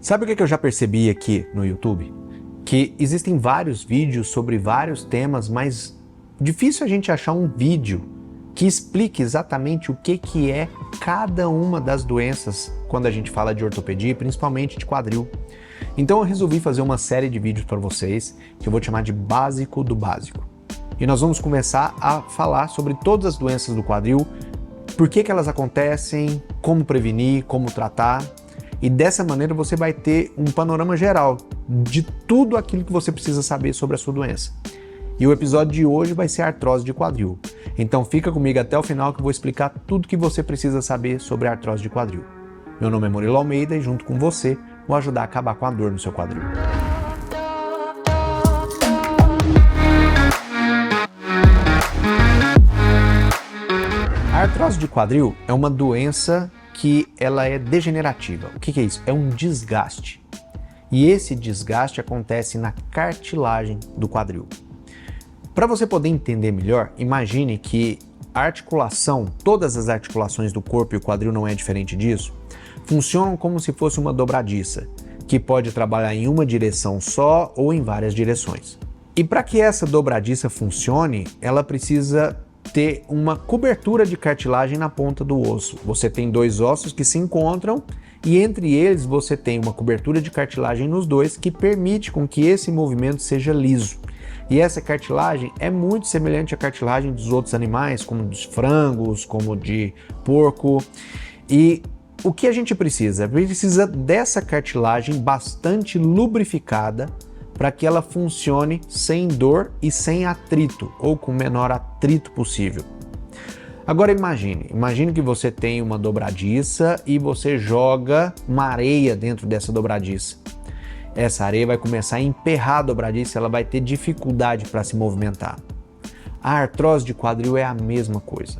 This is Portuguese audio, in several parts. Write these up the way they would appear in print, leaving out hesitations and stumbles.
Sabe o que eu já percebi aqui no YouTube? Que existem vários vídeos sobre vários temas, mas difícil a gente achar um vídeo que explique exatamente o que é cada uma das doenças quando a gente fala de ortopedia, principalmente de quadril. Então eu resolvi fazer uma série de vídeos para vocês, que eu vou chamar de Básico do Básico. E nós vamos começar a falar sobre todas as doenças do quadril, por que elas acontecem, como prevenir, como tratar. E dessa maneira você vai ter um panorama geral de tudo aquilo que você precisa saber sobre a sua doença. E o episódio de hoje vai ser artrose de quadril. Então fica comigo até o final que eu vou explicar tudo que você precisa saber sobre a artrose de quadril. Meu nome é Murilo Almeida e junto com você vou ajudar a acabar com a dor no seu quadril. A artrose de quadril é uma doença que ela é degenerativa. O que é isso? É um desgaste. E esse desgaste acontece na cartilagem do quadril. Para você poder entender melhor, imagine que a articulação, todas as articulações do corpo, e o quadril não é diferente disso, funcionam como se fosse uma dobradiça, que pode trabalhar em uma direção só ou em várias direções. E para que essa dobradiça funcione, ela precisa ter uma cobertura de cartilagem na ponta do osso. Você tem dois ossos que se encontram e entre eles você tem uma cobertura de cartilagem nos dois que permite com que esse movimento seja liso. E essa cartilagem é muito semelhante à cartilagem dos outros animais, como dos frangos, como de porco. E o que a gente precisa? Precisa dessa cartilagem bastante lubrificada para que ela funcione sem dor e sem atrito, ou com o menor atrito possível. Agora imagine que você tem uma dobradiça e você joga uma areia dentro dessa dobradiça. Essa areia vai começar a emperrar a dobradiça, ela vai ter dificuldade para se movimentar. A artrose de quadril é a mesma coisa.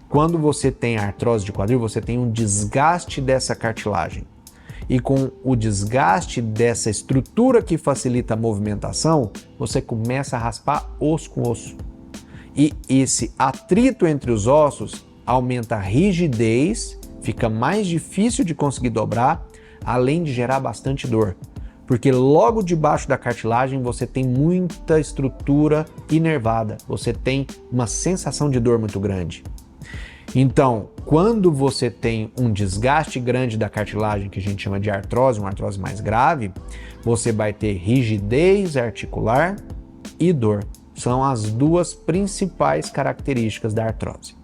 Quando você tem artrose de quadril, você tem um desgaste dessa cartilagem. E com o desgaste dessa estrutura que facilita a movimentação, você começa a raspar osso com osso. E esse atrito entre os ossos aumenta a rigidez, fica mais difícil de conseguir dobrar, além de gerar bastante dor. Porque logo debaixo da cartilagem você tem muita estrutura inervada, você tem uma sensação de dor muito grande. Então, quando você tem um desgaste grande da cartilagem, que a gente chama de artrose, uma artrose mais grave, você vai ter rigidez articular e dor. São as duas principais características da artrose.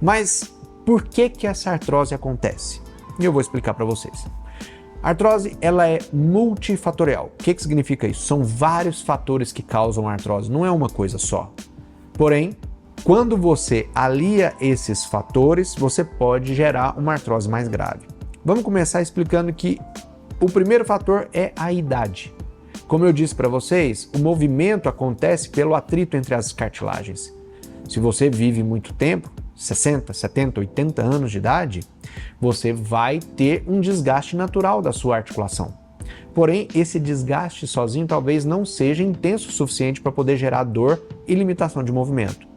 Mas por que essa artrose acontece? E eu vou explicar para vocês. A artrose ela é multifatorial. O que significa isso? São vários fatores que causam a artrose, não é uma coisa só. Porém, quando você alia esses fatores, você pode gerar uma artrose mais grave. Vamos começar explicando que o primeiro fator é a idade. Como eu disse para vocês, o movimento acontece pelo atrito entre as cartilagens. Se você vive muito tempo, 60, 70, 80 anos de idade, você vai ter um desgaste natural da sua articulação. Porém, esse desgaste sozinho talvez não seja intenso o suficiente para poder gerar dor e limitação de movimento.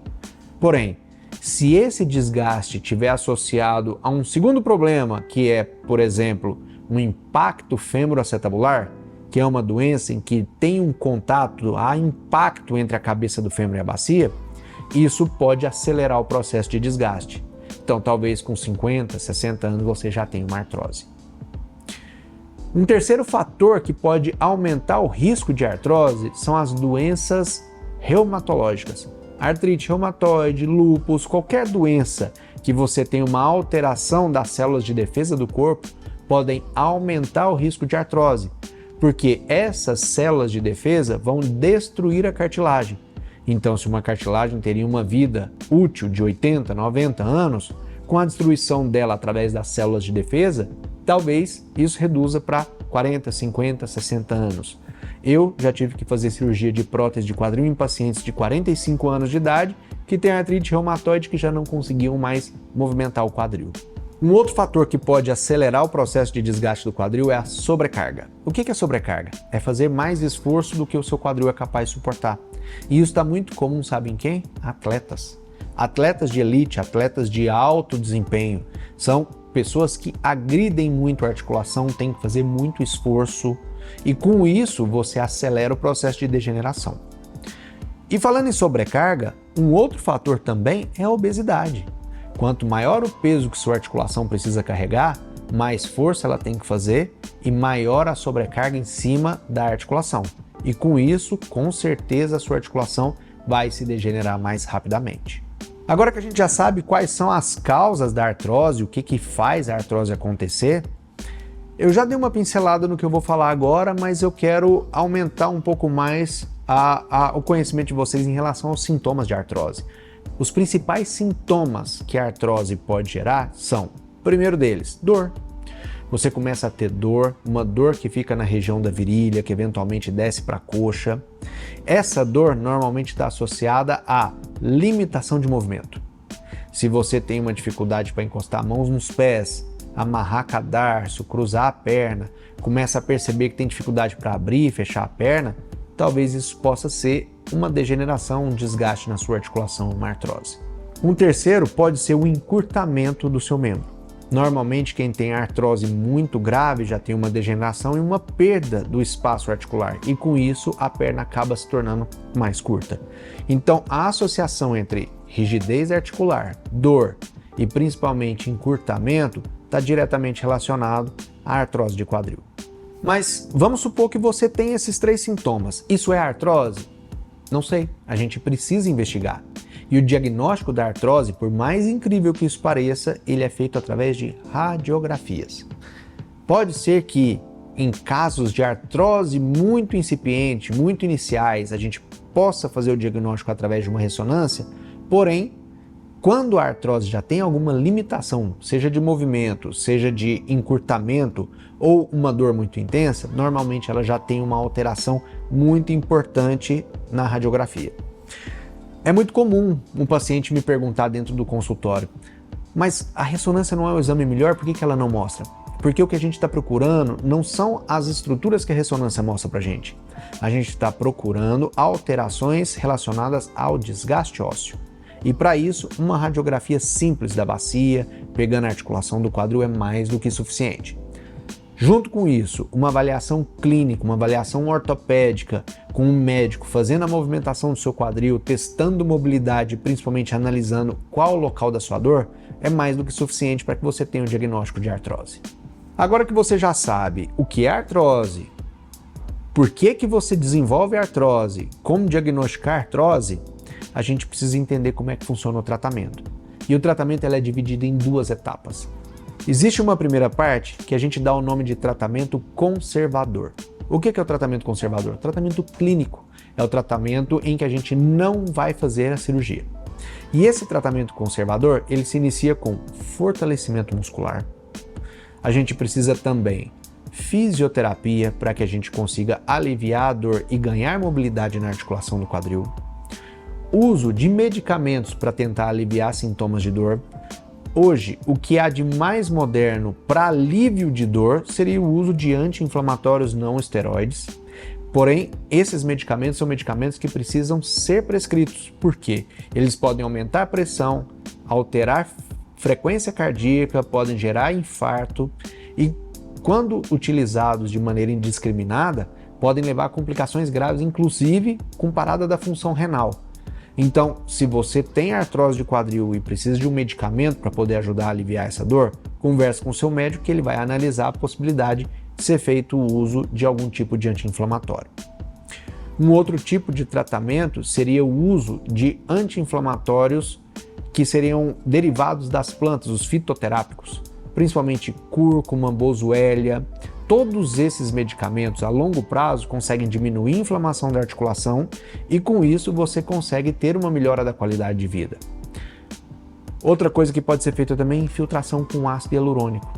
Porém, se esse desgaste estiver associado a um segundo problema, que é, por exemplo, um impacto fêmuro-acetabular, que é uma doença em que tem um contato, há impacto entre a cabeça do fêmur e a bacia, isso pode acelerar o processo de desgaste. Então, talvez com 50, 60 anos você já tenha uma artrose. Um terceiro fator que pode aumentar o risco de artrose são as doenças reumatológicas. Artrite reumatoide, lúpus, qualquer doença que você tenha uma alteração das células de defesa do corpo podem aumentar o risco de artrose, porque essas células de defesa vão destruir a cartilagem. Então, se uma cartilagem teria uma vida útil de 80, 90 anos, com a destruição dela através das células de defesa, talvez isso reduza para 40, 50, 60 anos. Eu já tive que fazer cirurgia de prótese de quadril em pacientes de 45 anos de idade que têm artrite reumatoide que já não conseguiam mais movimentar o quadril. Um outro fator que pode acelerar o processo de desgaste do quadril é a sobrecarga. O que é sobrecarga? É fazer mais esforço do que o seu quadril é capaz de suportar. E isso está muito comum, sabe em quem? Atletas. Atletas de elite, atletas de alto desempenho, são pessoas que agridem muito a articulação têm que fazer muito esforço e com isso você acelera o processo de degeneração. E falando em sobrecarga, um outro fator também é a obesidade. Quanto maior o peso que sua articulação precisa carregar, mais força ela tem que fazer e maior a sobrecarga em cima da articulação. E com isso, com certeza, a sua articulação vai se degenerar mais rapidamente. Agora que a gente já sabe quais são as causas da artrose, o que faz a artrose acontecer, eu já dei uma pincelada no que eu vou falar agora, mas eu quero aumentar um pouco mais o conhecimento de vocês em relação aos sintomas de artrose. Os principais sintomas que a artrose pode gerar são, o primeiro deles, dor. Você começa a ter dor, uma dor que fica na região da virilha, que eventualmente desce para a coxa. Essa dor normalmente está associada à limitação de movimento. Se você tem uma dificuldade para encostar mãos nos pés, amarrar cadarço, cruzar a perna, começa a perceber que tem dificuldade para abrir e fechar a perna, talvez isso possa ser uma degeneração, um desgaste na sua articulação, uma artrose. Um terceiro pode ser o encurtamento do seu membro. Normalmente quem tem artrose muito grave já tem uma degeneração e uma perda do espaço articular e com isso a perna acaba se tornando mais curta. Então a associação entre rigidez articular, dor e principalmente encurtamento está diretamente relacionado à artrose de quadril. Mas vamos supor que você tem esses 3 sintomas. Isso é artrose? Não sei, a gente precisa investigar. E o diagnóstico da artrose, por mais incrível que isso pareça, ele é feito através de radiografias. Pode ser que em casos de artrose muito incipiente, muito iniciais, a gente possa fazer o diagnóstico através de uma ressonância, porém, quando a artrose já tem alguma limitação, seja de movimento, seja de encurtamento ou uma dor muito intensa, normalmente ela já tem uma alteração muito importante na radiografia. É muito comum um paciente me perguntar dentro do consultório, mas a ressonância não é o exame melhor, por que ela não mostra? Porque o que a gente está procurando não são as estruturas que a ressonância mostra para a gente gente está procurando alterações relacionadas ao desgaste ósseo. E para isso, uma radiografia simples da bacia, pegando a articulação do quadril, é mais do que suficiente. Junto com isso, uma avaliação clínica, uma avaliação ortopédica, com um médico fazendo a movimentação do seu quadril, testando mobilidade, principalmente analisando qual o local da sua dor, é mais do que suficiente para que você tenha o diagnóstico de artrose. Agora que você já sabe o que é artrose, por que você desenvolve artrose, como diagnosticar artrose, a gente precisa entender como é que funciona o tratamento. E o tratamento é dividido em 2 etapas. Existe uma primeira parte que a gente dá o nome de tratamento conservador. O que é o tratamento conservador? O tratamento clínico. É o tratamento em que a gente não vai fazer a cirurgia. E esse tratamento conservador, ele se inicia com fortalecimento muscular. A gente precisa também fisioterapia para que a gente consiga aliviar a dor e ganhar mobilidade na articulação do quadril. Uso de medicamentos para tentar aliviar sintomas de dor. Hoje, o que há de mais moderno para alívio de dor seria o uso de anti-inflamatórios não esteroides. Porém, esses medicamentos são medicamentos que precisam ser prescritos. Por quê? Eles podem aumentar a pressão, alterar frequência cardíaca, podem gerar infarto e, quando utilizados de maneira indiscriminada, podem levar a complicações graves, inclusive com parada da função renal. Então, se você tem artrose de quadril e precisa de um medicamento para poder ajudar a aliviar essa dor, converse com o seu médico que ele vai analisar a possibilidade de ser feito o uso de algum tipo de anti-inflamatório. Um outro tipo de tratamento seria o uso de anti-inflamatórios que seriam derivados das plantas, os fitoterápicos, principalmente cúrcuma, boswellia. Todos esses medicamentos a longo prazo conseguem diminuir a inflamação da articulação e com isso você consegue ter uma melhora da qualidade de vida. Outra coisa que pode ser feita também é infiltração com ácido hialurônico.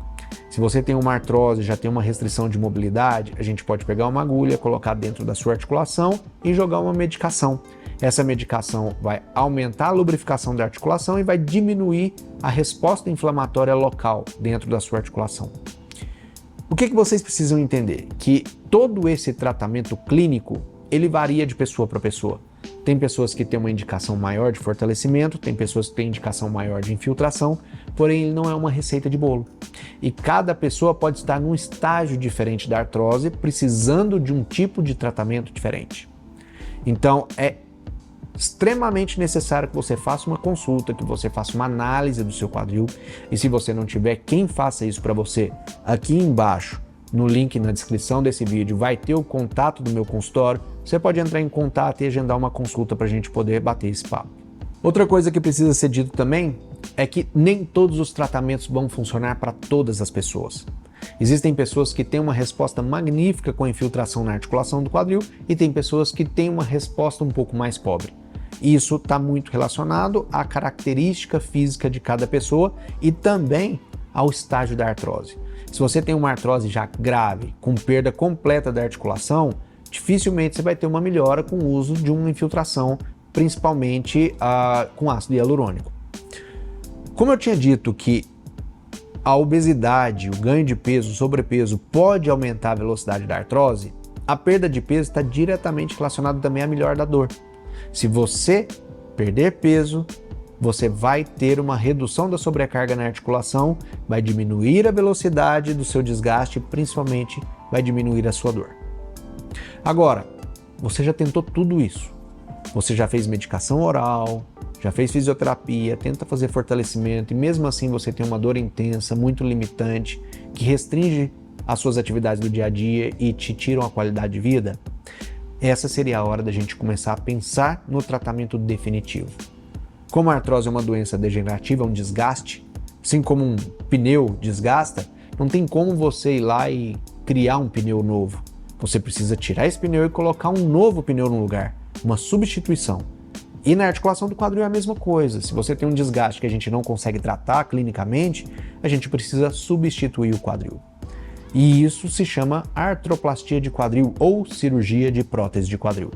Se você tem uma artrose, já tem uma restrição de mobilidade, a gente pode pegar uma agulha, colocar dentro da sua articulação e jogar uma medicação. Essa medicação vai aumentar a lubrificação da articulação e vai diminuir a resposta inflamatória local dentro da sua articulação. O que vocês precisam entender? Que todo esse tratamento clínico, ele varia de pessoa para pessoa. Tem pessoas que têm uma indicação maior de fortalecimento, tem pessoas que têm indicação maior de infiltração, porém ele não é uma receita de bolo. E cada pessoa pode estar num estágio diferente da artrose, precisando de um tipo de tratamento diferente. Então é extremamente necessário que você faça uma consulta, que você faça uma análise do seu quadril, e se você não tiver quem faça isso para você, aqui embaixo, no link na descrição desse vídeo, vai ter o contato do meu consultório, você pode entrar em contato e agendar uma consulta para a gente poder bater esse papo. Outra coisa que precisa ser dito também é que nem todos os tratamentos vão funcionar para todas as pessoas. Existem pessoas que têm uma resposta magnífica com a infiltração na articulação do quadril e tem pessoas que têm uma resposta um pouco mais pobre. Isso está muito relacionado à característica física de cada pessoa e também ao estágio da artrose. Se você tem uma artrose já grave, com perda completa da articulação, dificilmente você vai ter uma melhora com o uso de uma infiltração, principalmente com ácido hialurônico. Como eu tinha dito que a obesidade, o ganho de peso, o sobrepeso pode aumentar a velocidade da artrose, a perda de peso está diretamente relacionada também à melhora da dor. Se você perder peso, você vai ter uma redução da sobrecarga na articulação, vai diminuir a velocidade do seu desgaste e principalmente vai diminuir a sua dor. Agora, você já tentou tudo isso. Você já fez medicação oral, já fez fisioterapia, tenta fazer fortalecimento e mesmo assim você tem uma dor intensa, muito limitante, que restringe as suas atividades do dia a dia e te tiram a qualidade de vida? Essa seria a hora da gente começar a pensar no tratamento definitivo. Como a artrose é uma doença degenerativa, um desgaste, assim como um pneu desgasta, não tem como você ir lá e criar um pneu novo. Você precisa tirar esse pneu e colocar um novo pneu no lugar, uma substituição. E na articulação do quadril é a mesma coisa. Se você tem um desgaste que a gente não consegue tratar clinicamente, a gente precisa substituir o quadril. E isso se chama artroplastia de quadril ou cirurgia de prótese de quadril.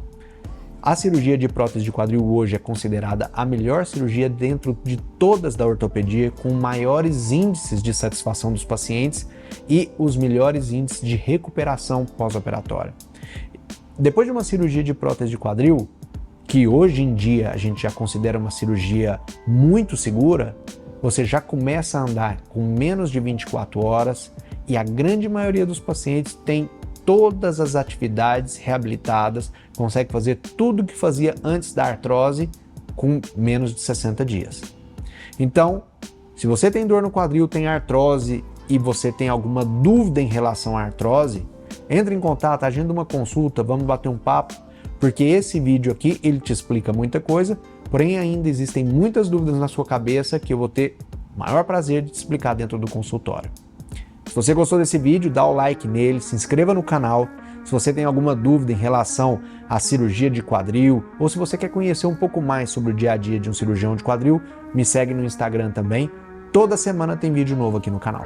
A cirurgia de prótese de quadril hoje é considerada a melhor cirurgia dentro de todas da ortopedia, com maiores índices de satisfação dos pacientes e os melhores índices de recuperação pós-operatória. Depois de uma cirurgia de prótese de quadril, que hoje em dia a gente já considera uma cirurgia muito segura, você já começa a andar com menos de 24 horas e a grande maioria dos pacientes tem todas as atividades reabilitadas, consegue fazer tudo o que fazia antes da artrose com menos de 60 dias. Então, se você tem dor no quadril, tem artrose e você tem alguma dúvida em relação à artrose, entre em contato, agenda uma consulta, vamos bater um papo, porque esse vídeo aqui ele te explica muita coisa, porém ainda existem muitas dúvidas na sua cabeça que eu vou ter o maior prazer de te explicar dentro do consultório. Se você gostou desse vídeo, dá o like nele, se inscreva no canal. Se você tem alguma dúvida em relação à cirurgia de quadril, ou se você quer conhecer um pouco mais sobre o dia a dia de um cirurgião de quadril, me segue no Instagram também. Toda semana tem vídeo novo aqui no canal.